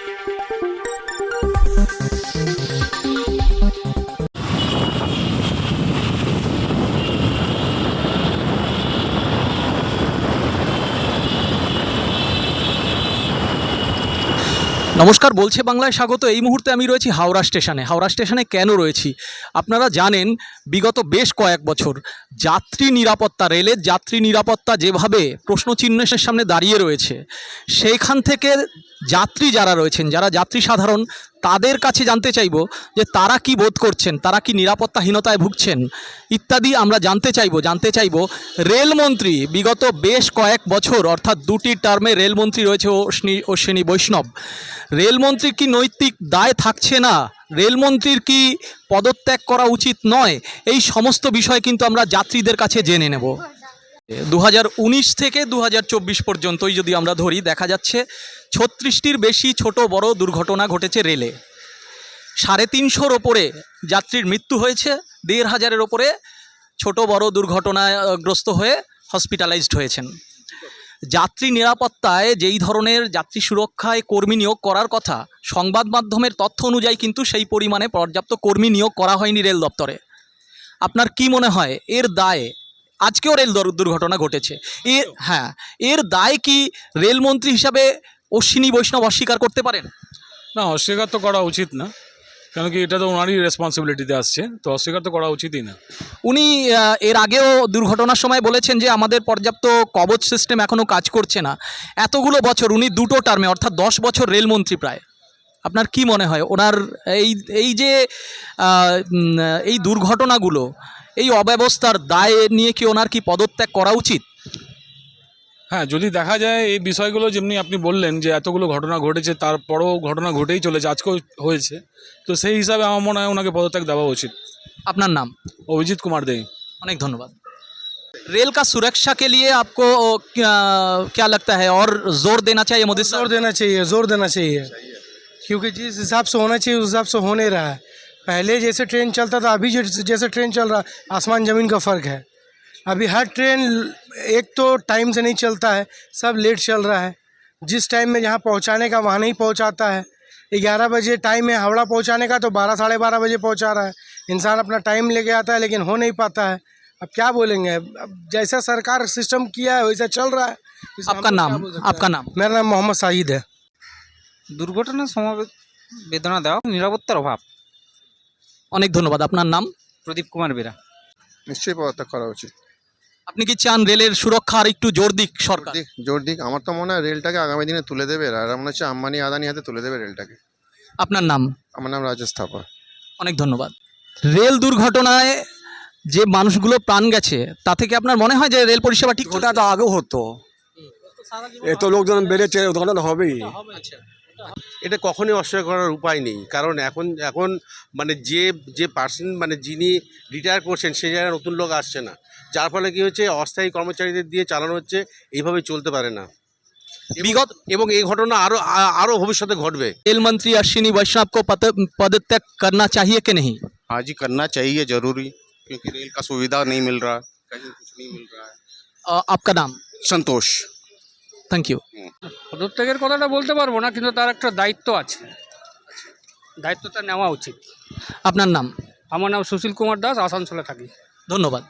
নমস্কার, বলছে বাংলায় স্বাগত। এই মুহূর্তে আমি রয়েছি হাওড়া স্টেশনে। হাওড়া স্টেশনে কেন রয়েছি আপনারা জানেন, বিগত বেশ কয়েক বছর যাত্রী নিরাপত্তা, রেলের যাত্রী নিরাপত্তা যেভাবে প্রশ্নচিহ্নের সামনে দাঁড়িয়ে রয়েছে, সেইখান থেকে যাত্রী যারা রয়েছেন, যারা যাত্রী সাধারণ, তাদের কাছে জানতে চাইব যে তারা কি বোধ করছেন, তারা কি নিরাপত্তাহীনতায় ভুগছেন ইত্যাদি আমরা জানতে চাইব। রেলমন্ত্রী বিগত বেশ কয়েক বছর, অর্থাৎ দুটি টার্মে রেলমন্ত্রী রয়েছে অশ্বিনী বৈষ্ণব। রেলমন্ত্রীর কি নৈতিক দায় থাকছে না? রেলমন্ত্রীর কি পদত্যাগ করা উচিত নয়? এই সমস্ত বিষয় কিন্তু আমরা যাত্রীদের কাছে জেনে নেব। 2019 থেকে 2024 পর্যন্তই যদি আমরা ধরি, দেখা যাচ্ছে 36টির বেশি ছোট বড় দুর্ঘটনা ঘটেছে রেলে। 350-এর ওপরে যাত্রীর মৃত্যু হয়েছে, 1500-এর ওপরে ছোট বড় দুর্ঘটনাগ্রস্ত হয়ে হসপিটালাইজড হয়েছেন। যাত্রী নিরাপত্তায় যেই ধরনের যাত্রী সুরক্ষায় কর্মী নিয়োগ করার কথা, সংবাদ মাধ্যমের তথ্য অনুযায়ী কিন্তু সেই পরিমাণে পর্যাপ্ত কর্মী নিয়োগ করা হয়নি রেল দপ্তরে। আপনার কি মনে হয় এর দায়ে, আজকেও রেল দুর্ঘটনা ঘটেছে, এর দায় কি রেলমন্ত্রী হিসাবে অশ্বিনী বৈষ্ণব অস্বীকার করতে পারেন? না, অস্বীকার তো করা উচিত না, কেন কি এটা তো ওনারই রেসপন্সিবিলিটিতে আসছে, তো অস্বীকার তো করা উচিতই না। উনি এর আগেও দুর্ঘটনার সময় বলেছেন যে আমাদের পর্যাপ্ত কবচ সিস্টেম এখনও কাজ করছে না। এতগুলো বছর, উনি দুটো টার্মে অর্থাৎ 10 বছর রেলমন্ত্রী প্রায়। আপনার কি মনে হয় ওনার এই দুর্ঘটনাগুলো, এই অব্যবস্থার দায় নিয়ে কি ওনার কি পদত্যাগ করা উচিত? হ্যাঁ, যদি দেখা যায় এই বিষয়গুলো, যেমনি আপনি বললেন যে এতগুলো ঘটনা ঘটেছে, তারপরও ঘটনা ঘটেই চলেছে, আজকেও হয়েছে, তো সেই হিসাবে আমার মনে হয় ওনাকে পদত্যাগ দেওয়া উচিত। আপনার নাম? অভিজিৎ কুমার দে। অনেক ধন্যবাদ। रेल का सुरक्षा के लिए आपको क्या लगता है और जोर देना चाहिए मोदी साहब? जोर देना चाहिए क्योंकि जिस हिसाब से होना चाहिए उस हिसाब से हो नहीं रहा है। पहले जैसे ट्रेन चलता था, अभी जैसे ट्रेन चल रहा है, आसमान ज़मीन का फ़र्क है। अभी हर ट्रेन एक तो टाइम से नहीं चलता है, सब लेट चल रहा है। जिस टाइम में जहाँ पहुँचाने का वहाँ नहीं पहुँचाता है। 11 बजे टाइम है हावड़ा पहुँचाने का, तो 12 साढ़े 12 बजे पहुँचा रहा है। इंसान अपना टाइम लेके आता है लेकिन हो नहीं पाता है। अब क्या बोलेंगे, अब जैसा सरकार सिस्टम किया है वैसा चल रहा है। आपका नाम? मेरा नाम मोहम्मद साहिद है। দুর্ঘটনার সমবেদনা দেওয়া, নিরাপত্তার অভাব। অনেক ধন্যবাদ। আপনার নাম? প্রদীপ কুমার বেরা। নিশ্চয়ই পদত্যাগ করা উচিত। আপনি কি চান রেলের সুরক্ষা আর একটু জোর দিক সরকার? জোর দিক। আমার তো মনে হয় রেলটাকে আগামী দিনে তুলে দেবে, আর মনে হচ্ছে আম্বানি আদানি হাতে তুলে দেবে রেলটাকে। আপনার নাম? আমার নাম রাজেশ থাপা। অনেক ধন্যবাদ। রেল দুর্ঘটনায় যে মানুষগুলো প্রাণ গেছে, তা থেকে আপনার মনে হয় যে রেল পরিষেবা ঠিক? ওটা তো আগেও হতো, এত লোকজন বেড়েছে, ওখানে হবেই। এটা কখনোই অস্বীকার করার উপায় নেই, কারণ এখন মানে যে পার্সন, মানে যিনি রিটায়ার করছেন, সে জায়গায় নতুন লোক আসছে না, যার ফলে কী হচ্ছে, অস্থায়ী কর্মচারীদের দিয়ে চালানো হচ্ছে। এইভাবে চলতে পারে না, এবং এই ঘটনা আরও ভবিষ্যতে ঘটবে। रेल मंत्री अश्विनी वैष्णव को पदत्याग करना चाहिए कि नहीं? हाँ जी, करना चाहिए जरूरी, क्योंकि रेल का सुविधा नहीं मिल रहा, कहीं कुछ नहीं मिल रहा है। आपका नाम? संतोष। Thank you. পদত্যাগের কথাটা বলতে পারবো না, কিন্তু তার একটা দায়িত্ব আছে, দায়িত্বটা নেওয়া উচিত। আপনার নাম? আমার নাম সুশীল কুমার দাস, আসানসোলে থাকি। ধন্যবাদ।